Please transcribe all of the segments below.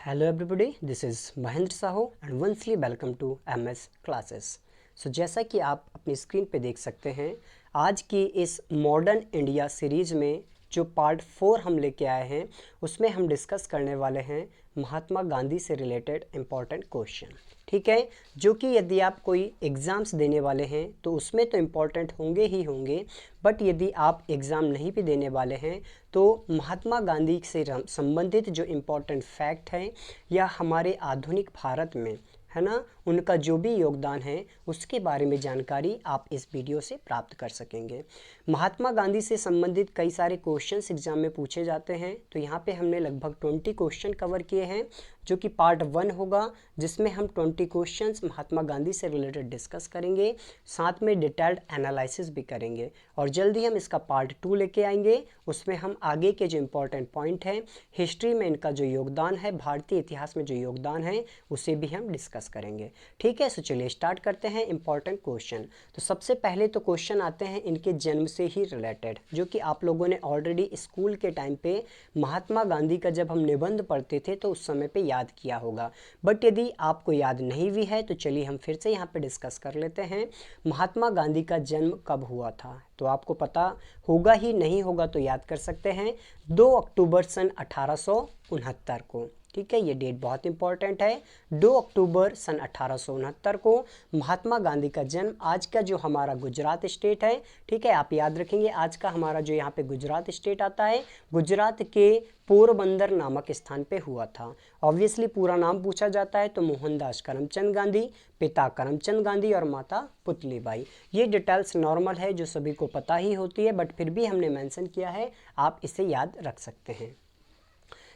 Hello everybody, this is Mahendra Sahu and वंसली welcome to MS classes. सो जैसा कि आप अपनी स्क्रीन पे देख सकते हैं, आज की इस मॉडर्न इंडिया सीरीज में जो पार्ट 4 हम लेके आए हैं उसमें हम डिस्कस करने वाले हैं महात्मा गांधी से रिलेटेड इम्पॉर्टेंट क्वेश्चन। ठीक है, जो कि यदि आप कोई एग्ज़ाम्स देने वाले हैं तो उसमें तो इम्पॉर्टेंट होंगे ही होंगे, बट यदि आप एग्ज़ाम नहीं भी देने वाले हैं तो महात्मा गांधी से संबंधित जो इम्पॉर्टेंट फैक्ट हैं या हमारे आधुनिक भारत में है ना, उनका जो भी योगदान है उसके बारे में जानकारी आप इस वीडियो से प्राप्त कर सकेंगे। महात्मा गांधी से संबंधित कई सारे क्वेश्चंस एग्जाम में पूछे जाते हैं, तो यहाँ पे हमने लगभग 20 क्वेश्चन कवर किए हैं, जो कि पार्ट 1 होगा, जिसमें हम 20 क्वेश्चंस महात्मा गांधी से रिलेटेड डिस्कस करेंगे, साथ में डिटेल्ड एनालिसिस भी करेंगे। और जल्दी हम इसका पार्ट 2 लेके आएंगे, उसमें हम आगे के जो इम्पोर्टेंट पॉइंट हैं, हिस्ट्री में इनका जो योगदान है, भारतीय इतिहास में जो योगदान है, उसे भी हम डिस्कस करेंगे। ठीक है, सो चलिए स्टार्ट करते हैं इम्पॉर्टेंट क्वेश्चन। तो सबसे पहले तो क्वेश्चन आते हैं इनके जन्म से ही रिलेटेड, जो कि आप लोगों ने ऑलरेडी स्कूल के टाइम पे महात्मा गांधी का जब हम निबंध पढ़ते थे तो उस समय पे याद किया होगा। बट यदि आपको याद नहीं भी है तो चलिए हम फिर से यहाँ पे डिस्कस कर लेते हैं। महात्मा गांधी का जन्म कब हुआ था, तो आपको पता होगा ही, नहीं होगा तो याद कर सकते हैं, 2 अक्टूबर सन 1869 को। ठीक है, ये डेट बहुत इंपॉर्टेंट है। 2 अक्टूबर सन 1869 को महात्मा गांधी का जन्म आज का जो हमारा गुजरात स्टेट है, ठीक है, आप याद रखेंगे आज का हमारा जो यहाँ पे गुजरात स्टेट आता है, गुजरात के पोरबंदर नामक स्थान पे हुआ था। ऑब्वियसली पूरा नाम पूछा जाता है तो मोहनदास करमचंद गांधी, पिता करमचंद गांधी और माता पुतलीबाई। ये डिटेल्स नॉर्मल है जो सभी को पता ही होती है, बट फिर भी हमने मेंशन किया है, आप इसे याद रख सकते हैं।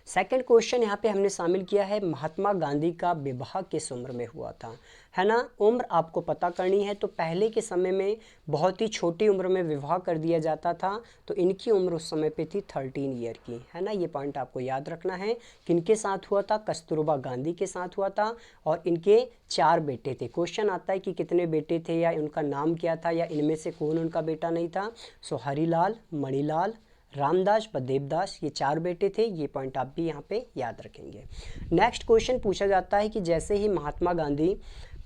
सेकंड क्वेश्चन यहाँ पे हमने शामिल किया है, महात्मा गांधी का विवाह किस उम्र में हुआ था, है ना। उम्र आपको पता करनी है, तो पहले के समय में बहुत ही छोटी उम्र में विवाह कर दिया जाता था, तो इनकी उम्र उस समय पे थी 13 ईयर की, है ना। ये पॉइंट आपको याद रखना है। किनके साथ हुआ था, कस्तूरबा गांधी के साथ हुआ था, और इनके 4 बेटे थे। क्वेश्चन आता है कि कितने बेटे थे या उनका नाम क्या था या इनमें से कौन उनका बेटा नहीं था। सो हरिलाल, मणिलाल, रामदास व देवदास, ये 4 बेटे थे। ये पॉइंट आप भी यहाँ पे याद रखेंगे। नेक्स्ट क्वेश्चन पूछा जाता है कि जैसे ही महात्मा गांधी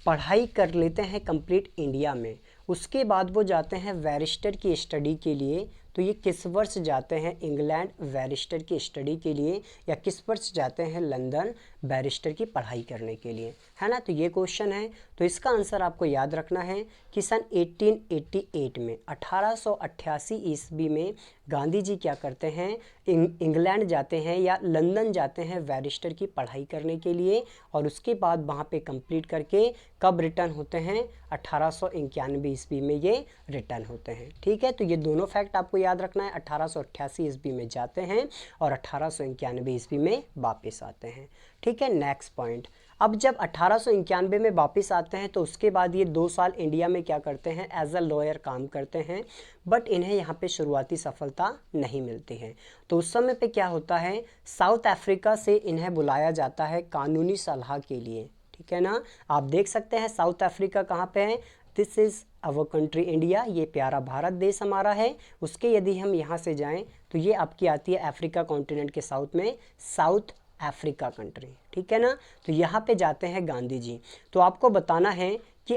पढ़ाई कर लेते हैं कंप्लीट इंडिया में, उसके बाद वो जाते हैं बैरिस्टर की स्टडी के लिए, तो ये किस वर्ष जाते हैं इंग्लैंड बैरिस्टर की स्टडी के लिए, या किस वर्ष जाते हैं लंदन बैरिस्टर की पढ़ाई करने के लिए, है ना। तो ये क्वेश्चन है, तो इसका आंसर आपको याद रखना है कि सन 1888 में 1888 ईस्वी में गांधी जी क्या करते हैं, इंग्लैंड जाते हैं या लंदन जाते हैं बैरिस्टर की पढ़ाई करने के लिए, और उसके बाद वहाँ पे कंप्लीट करके कब रिटर्न होते हैं, 1891 ईस्वी में ये रिटर्न होते हैं। ठीक है, तो ये दोनों फैक्ट आपको याद रखना है, 1888 ईस्वी में जाते हैं और 1891 ईस्वी में वापस आते हैं। ठीक है, नेक्स्ट पॉइंट, अब जब 1891 में वापस आते हैं तो उसके बाद ये 2 साल इंडिया में क्या करते हैं, एज अ लॉयर काम करते हैं, बट इन्हें यहाँ पे शुरुआती सफलता नहीं मिलती है। तो उस समय पे क्या होता है, साउथ अफ्रीका से इन्हें बुलाया जाता है कानूनी सलाह के लिए। ठीक है ना, आप देख सकते हैं साउथ अफ्रीका कहाँ पे है, this is our country India, ये प्यारा भारत देश हमारा है। उसके यदि हम यहाँ से जाएं तो ये आपकी आती है अफ्रीका कॉन्टिनेंट के साउथ में, साउथ अफ्रीका कंट्री। ठीक है ना, तो यहाँ पे जाते हैं गांधी जी। तो आपको बताना है कि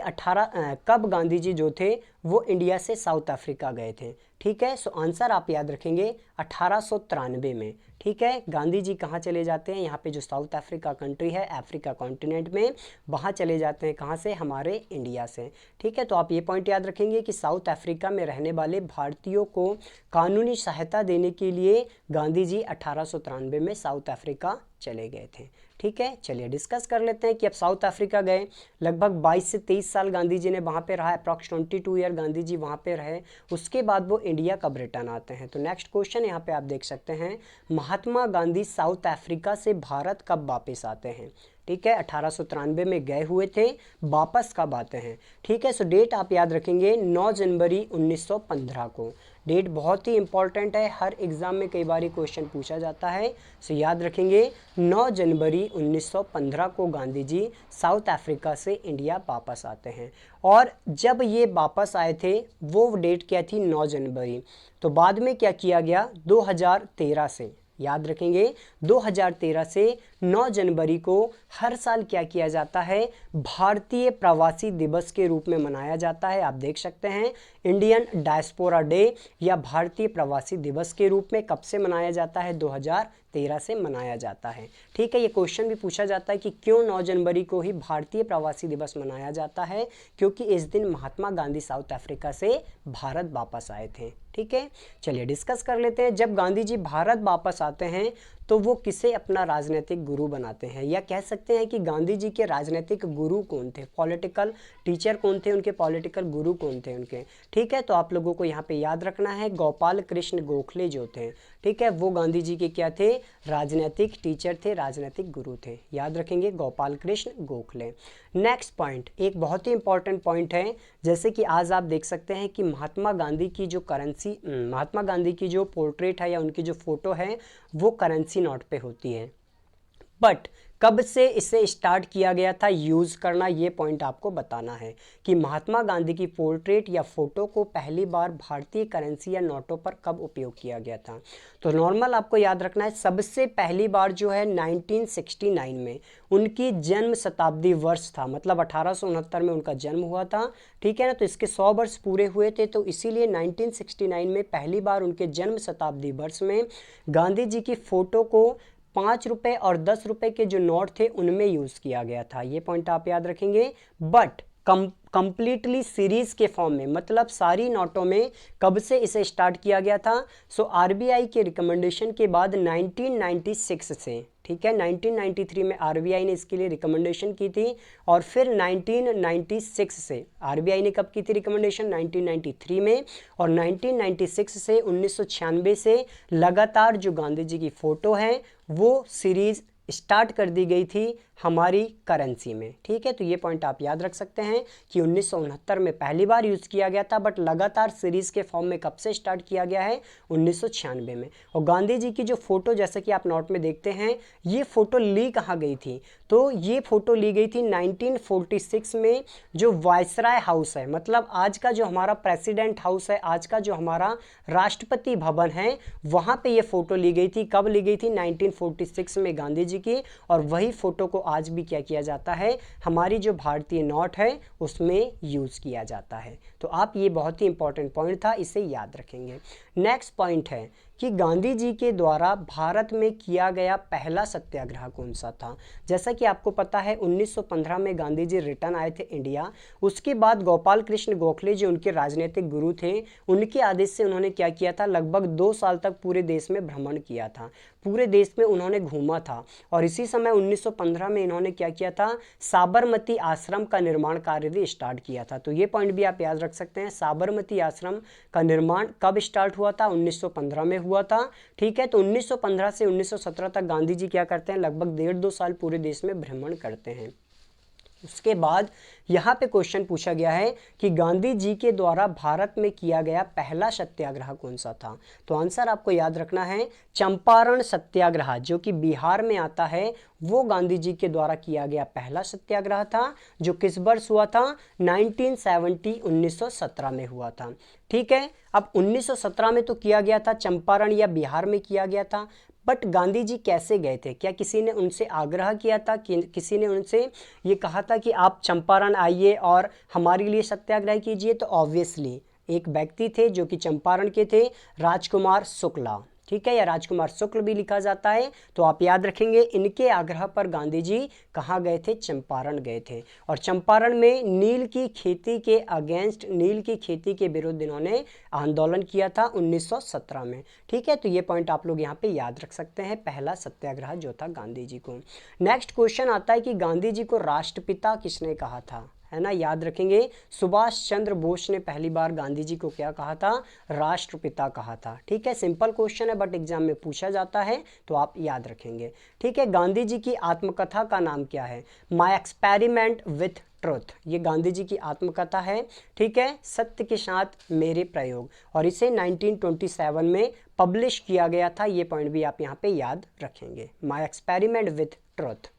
कब गांधी जी जो थे वो इंडिया से साउथ अफ्रीका गए थे। ठीक है, सो आंसर आप याद रखेंगे 1893 में। ठीक है, गांधी जी कहाँ चले जाते हैं, यहाँ पे जो साउथ अफ्रीका कंट्री है अफ्रीका कॉन्टिनेंट में, वहाँ चले जाते हैं, कहाँ से, हमारे इंडिया से। ठीक है, तो आप ये पॉइंट याद रखेंगे कि साउथ अफ्रीका में रहने वाले भारतीयों को कानूनी सहायता देने के लिए गांधी जी 1893 में साउथ अफ्रीका चले गए थे। ठीक है, चलिए डिस्कस कर लेते हैं कि अब साउथ अफ्रीका गए, लगभग 22 से 23 साल गांधी जी ने वहाँ पे रहा, अप्रॉक्स 22 ईयर गांधी जी वहाँ पे रहे। उसके बाद वो इंडिया कब रिटर्न आते हैं, तो नेक्स्ट क्वेश्चन यहाँ पे आप देख सकते हैं, महात्मा गांधी साउथ अफ्रीका से भारत कब वापस आते हैं। ठीक है, 1893 में गए हुए थे, वापस कब आते हैं। ठीक है, सो डेट आप याद रखेंगे 9 जनवरी 1915 को। डेट बहुत ही इंपॉर्टेंट है, हर एग्जाम में कई बार क्वेश्चन पूछा जाता है, सो याद रखेंगे 9 जनवरी 1915 को गांधी जी साउथ अफ्रीका से इंडिया वापस आते हैं। और जब ये वापस आए थे वो डेट क्या थी, 9 जनवरी। तो बाद में क्या किया गया, 2013 से याद रखेंगे 2013 से 9 जनवरी को हर साल क्या किया जाता है, भारतीय प्रवासी दिवस के रूप में मनाया जाता है। आप देख सकते हैं इंडियन डायस्पोरा डे या भारतीय प्रवासी दिवस के रूप में कब से मनाया जाता है, 2013 से मनाया जाता है। ठीक है, ये क्वेश्चन भी पूछा जाता है कि क्यों 9 जनवरी को ही भारतीय प्रवासी दिवस मनाया जाता है, क्योंकि इस दिन महात्मा गांधी साउथ अफ्रीका से भारत वापस आए थे। ठीक है, चलिए डिस्कस कर लेते हैं। जब गांधी जी भारत वापस आते हैं तो वो किसे अपना राजनीतिक गुरु बनाते हैं, या कह सकते हैं कि गांधी जी के राजनीतिक गुरु कौन थे, पॉलिटिकल टीचर कौन थे उनके, पॉलिटिकल गुरु कौन थे उनके। ठीक है, तो आप लोगों को यहाँ पे याद रखना है गोपाल कृष्ण गोखले जो थे, ठीक है, वो गांधी जी के क्या थे, राजनीतिक टीचर थे, राजनीतिक गुरु थे। याद रखेंगे गोपाल कृष्ण गोखले। नेक्स्ट पॉइंट एक बहुत ही इंपॉर्टेंट पॉइंट है, जैसे कि आज आप देख सकते हैं कि महात्मा गांधी की जो करेंसी, महात्मा गांधी की जो पोर्ट्रेट है या उनकी जो फोटो है वो करेंसी नोट पे होती है, बट कब से इसे स्टार्ट किया गया था यूज़ करना, ये पॉइंट आपको बताना है कि महात्मा गांधी की पोर्ट्रेट या फोटो को पहली बार भारतीय करेंसी या नोटों पर कब उपयोग किया गया था। तो नॉर्मल आपको याद रखना है, सबसे पहली बार जो है 1969 में उनकी जन्म शताब्दी वर्ष था, मतलब 1869 में उनका जन्म हुआ था। ठीक है ना, तो इसके 100 वर्ष पूरे हुए थे, तो इसीलिए 1969 में पहली बार उनके जन्म शताब्दी वर्ष में गांधी जी की फ़ोटो को 5 रुपये और 10 रुपये के जो नोट थे उनमें यूज़ किया गया था। ये पॉइंट आप याद रखेंगे। बट कंप्लीटली सीरीज के फॉर्म में, मतलब सारी नोटों में कब से इसे स्टार्ट किया गया था, सो आरबीआई के रिकमेंडेशन के बाद 1996 से, ठीक है, 1993 में आरबीआई ने इसके लिए रिकमेंडेशन की थी, और फिर 1996 से आरबीआई ने कब की थी रिकमेंडेशन, 1993 में, और 1996 से 1996 से लगातार जो गांधी जी की फ़ोटो है वो सीरीज़ स्टार्ट कर दी गई थी हमारी करेंसी में। ठीक है, तो ये पॉइंट आप याद रख सकते हैं कि 1969 में पहली बार यूज़ किया गया था, बट लगातार सीरीज़ के फॉर्म में कब से स्टार्ट किया गया है, 1996 में। और गांधी जी की जो फ़ोटो जैसे कि आप नोट में देखते हैं, ये फ़ोटो ली कहाँ गई थी, तो ये फ़ोटो ली गई थी 1946 में, जो वायसराय हाउस है, मतलब आज का जो हमारा प्रेसिडेंट हाउस है, आज का जो हमारा राष्ट्रपति भवन है, वहाँ पे ये फ़ोटो ली गई थी। कब ली गई थी, 1946 में गांधी जी की, और वही फ़ोटो को आज भी क्या किया जाता है, हमारी जो भारतीय नोट है उसमें यूज़ किया जाता है। तो आप ये बहुत ही इंपॉर्टेंट पॉइंट था, इसे याद रखेंगे। नेक्स्ट पॉइंट है कि गांधी जी के द्वारा भारत में किया गया पहला सत्याग्रह कौन सा था। जैसा कि आपको पता है 1915 में गांधी जी रिटर्न आए थे इंडिया, उसके बाद गोपाल कृष्ण गोखले जो उनके राजनीतिक गुरु थे, उनके आदेश से उन्होंने क्या किया था, लगभग 2 साल तक पूरे देश में भ्रमण किया था, पूरे देश में उन्होंने घूमा था। और इसी समय 1915 में इन्होंने क्या किया था, साबरमती आश्रम का निर्माण कार्य भी स्टार्ट किया था। तो ये पॉइंट भी आप याद रख सकते हैं, साबरमती आश्रम का निर्माण कब स्टार्ट हुआ था, 1915 में हुआ था। ठीक है, तो 1915 से 1917 तक गांधी जी क्या करते हैं, लगभग 1.5-2 साल पूरे देश में भ्रमण करते हैं। उसके बाद यहाँ पे क्वेश्चन पूछा गया है कि गांधी जी के द्वारा भारत में किया गया पहला सत्याग्रह कौन सा था। तो आंसर आपको याद रखना है, चंपारण सत्याग्रह जो कि बिहार में आता है, वो गांधी जी के द्वारा किया गया पहला सत्याग्रह था, जो किस वर्ष हुआ था, 1917 में हुआ था। ठीक है, अब 1917 में तो किया गया था, चंपारण या बिहार में किया गया था, बट गांधी जी कैसे गए थे, क्या किसी ने उनसे आग्रह किया था, कि किसी ने उनसे ये कहा था कि आप चंपारण आइए और हमारे लिए सत्याग्रह कीजिए। तो ऑब्वियसली एक व्यक्ति थे जो कि चंपारण के थे, राजकुमार शुक्ला। ठीक है, या राजकुमार शुक्ल भी लिखा जाता है। तो आप याद रखेंगे, इनके आग्रह पर गांधी जी कहाँ गए थे, चंपारण गए थे, और चंपारण में नील की खेती के अगेंस्ट, नील की खेती के विरुद्ध इन्होंने आंदोलन किया था 1917 में। ठीक है, तो ये पॉइंट आप लोग यहाँ पे याद रख सकते हैं, पहला सत्याग्रह जो था गांधी जी को। नेक्स्ट क्वेश्चन आता है कि गांधी जी को राष्ट्रपिता किसने कहा था, है ना, याद रखेंगे, सुभाष चंद्र बोस ने पहली बार गांधी जी को क्या कहा था, राष्ट्रपिता कहा था। ठीक है, सिंपल क्वेश्चन है बट एग्जाम में पूछा जाता है, तो आप याद रखेंगे। ठीक है, गांधी जी की आत्मकथा का नाम क्या है, माय एक्सपेरिमेंट विथ ट्रुथ, ये गांधी जी की आत्मकथा है। ठीक है, सत्य के साथ मेरे प्रयोग, और इसे 1927 में पब्लिश किया गया था। ये पॉइंट भी आप यहाँ पे याद रखेंगे, my experiment with truth.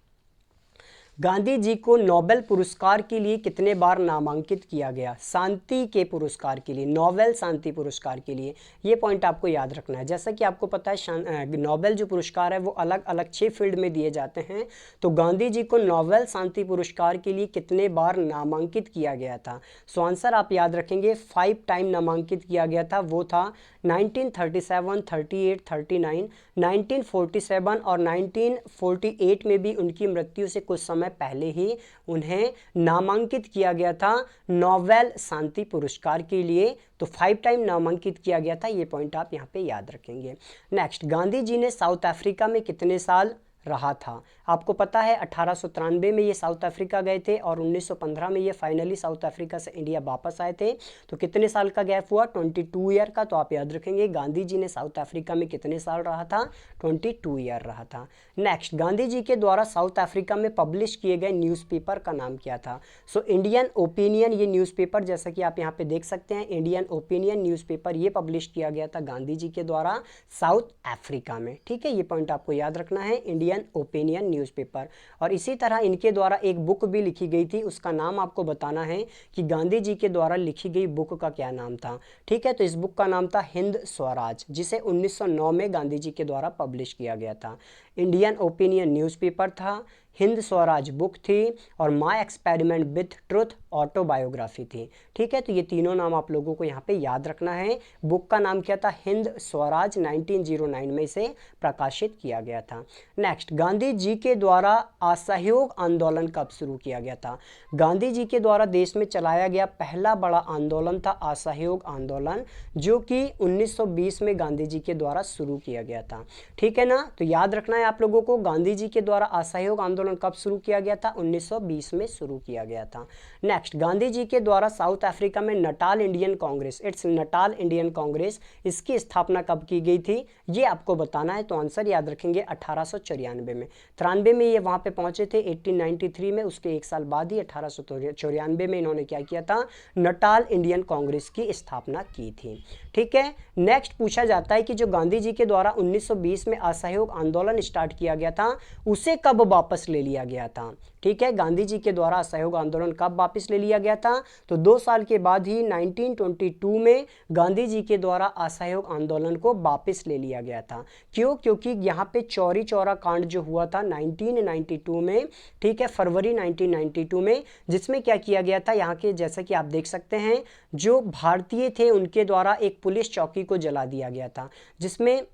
Gandhi ji को नोबेल पुरस्कार के लिए कितने बार नामांकित किया गया? शांति के पुरस्कार के लिए, नोबेल शांति पुरस्कार के लिए, ये पॉइंट आपको याद रखना है। जैसा कि आपको पता है नोबेल जो पुरस्कार है वो अलग अलग 6 फील्ड में दिए जाते हैं। तो गांधी जी को नोबेल शांति पुरस्कार के लिए कितने बार नामांकित किया गया था? सो आंसर आप याद रखेंगे 5 टाइम नामांकित किया गया था। वो था 1937, 38, 39, 1947 और 1948 में भी उनकी मृत्यु से कुछ समय पहले ही उन्हें नामांकित किया गया था नोबेल शांति पुरस्कार के लिए। तो 5 टाइम नामांकित किया गया था, ये पॉइंट आप यहाँ पे याद रखेंगे। नेक्स्ट, गांधी जी ने साउथ अफ्रीका में कितने साल रहा था? आपको पता है 1893 में ये साउथ अफ्रीका गए थे और 1915 में ये फाइनली साउथ अफ्रीका से इंडिया वापस आए थे। तो कितने साल का गैप हुआ? 22 ईयर का। तो आप याद रखेंगे गांधी जी ने साउथ अफ्रीका में कितने साल रहा था? 22 ईयर रहा था। नेक्स्ट, गांधी जी के द्वारा साउथ अफ्रीका में पब्लिश किए गए न्यूज़पेपर का नाम क्या था? सो इंडियन ओपिनियन ये न्यूज़पेपर, जैसा कि आप यहाँ पे देख सकते हैं, इंडियन ओपिनियन न्यूज़पेपर ये पब्लिश किया गया था गांधी जी के द्वारा साउथ अफ्रीका में। ठीक है, ये पॉइंट आपको याद रखना है, इंडियन ओपिनियन न्यूज़पेपर। और इसी तरह इनके द्वारा एक बुक भी लिखी गई थी, उसका नाम आपको बताना है कि गांधी जी के द्वारा लिखी गई बुक का क्या नाम था। ठीक है, तो इस बुक का नाम था हिंद स्वराज, जिसे 1909 में गांधी जी के द्वारा पब्लिश किया गया था। इंडियन ओपिनियन न्यूज़पेपर था, हिंद स्वराज बुक थी और my experiment with truth autobiography थी। ठीक है, तो ये तीनों नाम आप लोगों को यहाँ पे याद रखना है। बुक का नाम क्या था? हिंद स्वराज, 1909 में इसे प्रकाशित किया गया था। नेक्स्ट, गांधी जी के द्वारा असहयोग आंदोलन कब शुरू किया गया था? गांधी जी के द्वारा देश में चलाया गया पहला बड़ा आंदोलन था असहयोग आंदोलन, जो कि 1920 में गांधी जी के द्वारा शुरू किया गया था। ठीक है ना, तो याद रखना है आप लोगों को, गांधी जी के द्वारा असहयोग आंदोलन कब शुरू किया गया था? 1920 में शुरू किया गया था। नेक्स्ट, गांधी जी के द्वारा साउथ अफ्रीका में Natal Indian Congress, it's Natal Indian Congress, इसकी स्थापना कब की गई थी? ये आपको बताना है। तो आंसर याद रखेंगे 1894 में। 93 में ये वहां पे पहुंचे थे 1893 में, उसके एक साल बाद ही 1894 में इन्होंने क्या किया था? नटाल इंडियन कांग्रेस की स्थापना की थी। ठीक है, नेक्स्ट पूछा जाता है कि जो गांधी जी के द्वारा 1920 में असहयोग आंदोलन स्टार्ट किया गया था उसे कब वापस ले लिया गया था? ठीक है, गांधी जी के द्वारा असहयोग आंदोलन कब वापस ले लिया गया था? तो 2 साल के बाद ही 1922 में गांधी जी के द्वारा असहयोग आंदोलन को वापस ले लिया गया था। क्यों? क्योंकि यहाँ पे चौरी चौरा कांड जो हुआ था 1992 में, ठीक है, फरवरी 1992 में, जिसमें क्या किया गया था, यहाँ के जैसा कि आप देख सकते हैं, जो भारतीय थे उनके द्वारा एक पुलिस चौकी को जला दिया गया था, जिसमें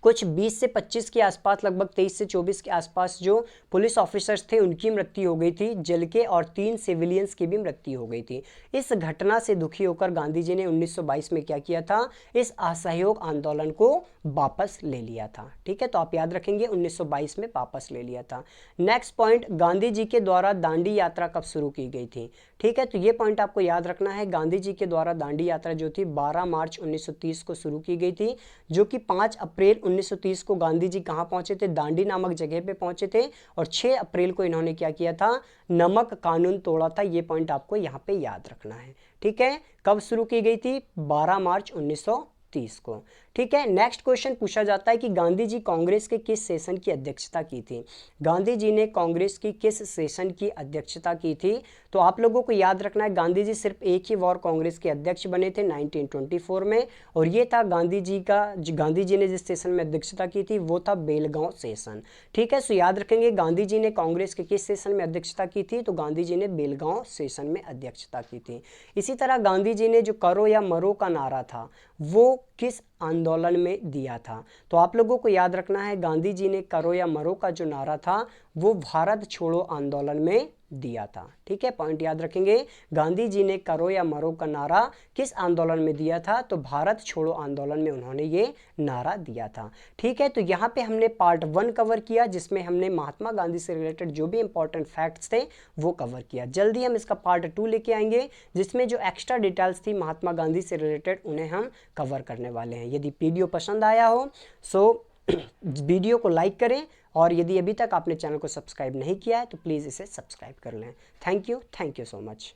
कुछ 20 से 25 के आसपास, लगभग 23 से 24 के आसपास जो पुलिस ऑफिसर्स थे उनकी मृत्यु हो गई थी जल के, और 3 सिविलियंस की भी मृत्यु हो गई थी। इस घटना से दुखी होकर गांधी जी ने 1922 में क्या किया था? इस असहयोग आंदोलन को वापस ले लिया था। ठीक है, तो आप याद रखेंगे 1922 में वापस ले लिया था। नेक्स्ट पॉइंट, गांधी जी के द्वारा दांडी यात्रा कब शुरू की गई थी? ठीक है, तो ये पॉइंट आपको याद रखना है। गांधी जी के द्वारा दांडी यात्रा जो थी 12 मार्च 1930 को शुरू की गई थी, जो कि 5 अप्रैल 1930 को गांधी जी कहाँ पहुंचे थे? दांडी नामक जगह पे पहुंचे थे, और 6 अप्रैल को इन्होंने क्या किया था? नमक कानून तोड़ा था। ये पॉइंट आपको यहाँ पे याद रखना है। ठीक है, कब शुरू की गई थी? 12 मार्च 1930 को। ठीक है, नेक्स्ट क्वेश्चन पूछा जाता है कि गांधी जी कांग्रेस के किस सेशन की अध्यक्षता की थी? गांधी जी ने कांग्रेस की किस सेशन की अध्यक्षता की थी? तो आप लोगों को याद रखना है, गांधी जी सिर्फ एक ही बार कांग्रेस के अध्यक्ष बने थे 1924 में, और ये था गांधी जी ने जिस सेशन में अध्यक्षता की थी वो था बेलगांव सेशन। ठीक है, सो याद रखेंगे गांधी जी ने कांग्रेस के किस सेशन में अध्यक्षता की थी? तो गांधी जी ने बेलगांव सेशन में अध्यक्षता की थी। इसी तरह गांधी जी ने जो करो या मरो का नारा था वो किस आंदोलन में दिया था? तो आप लोगों को याद रखना है, गांधी जी ने करो या मरो का जो नारा था वो भारत छोड़ो आंदोलन में दिया था। ठीक है, पॉइंट याद रखेंगे, गांधी जी ने करो या मरो का नारा किस आंदोलन में दिया था? तो भारत छोड़ो आंदोलन में उन्होंने ये नारा दिया था। ठीक है, तो यहाँ पे हमने पार्ट 1 कवर किया, जिसमें हमने महात्मा गांधी से रिलेटेड जो भी इंपॉर्टेंट फैक्ट्स थे वो कवर किया। जल्दी हम इसका पार्ट 2 लेके आएंगे, जिसमें जो एक्स्ट्रा डिटेल्स थी महात्मा गांधी से रिलेटेड उन्हें हम कवर करने वाले हैं। यदि वीडियो पसंद आया हो सो वीडियो को लाइक करें, और यदि अभी तक आपने चैनल को सब्सक्राइब नहीं किया है तो प्लीज़ इसे सब्सक्राइब कर लें। Thank you so much.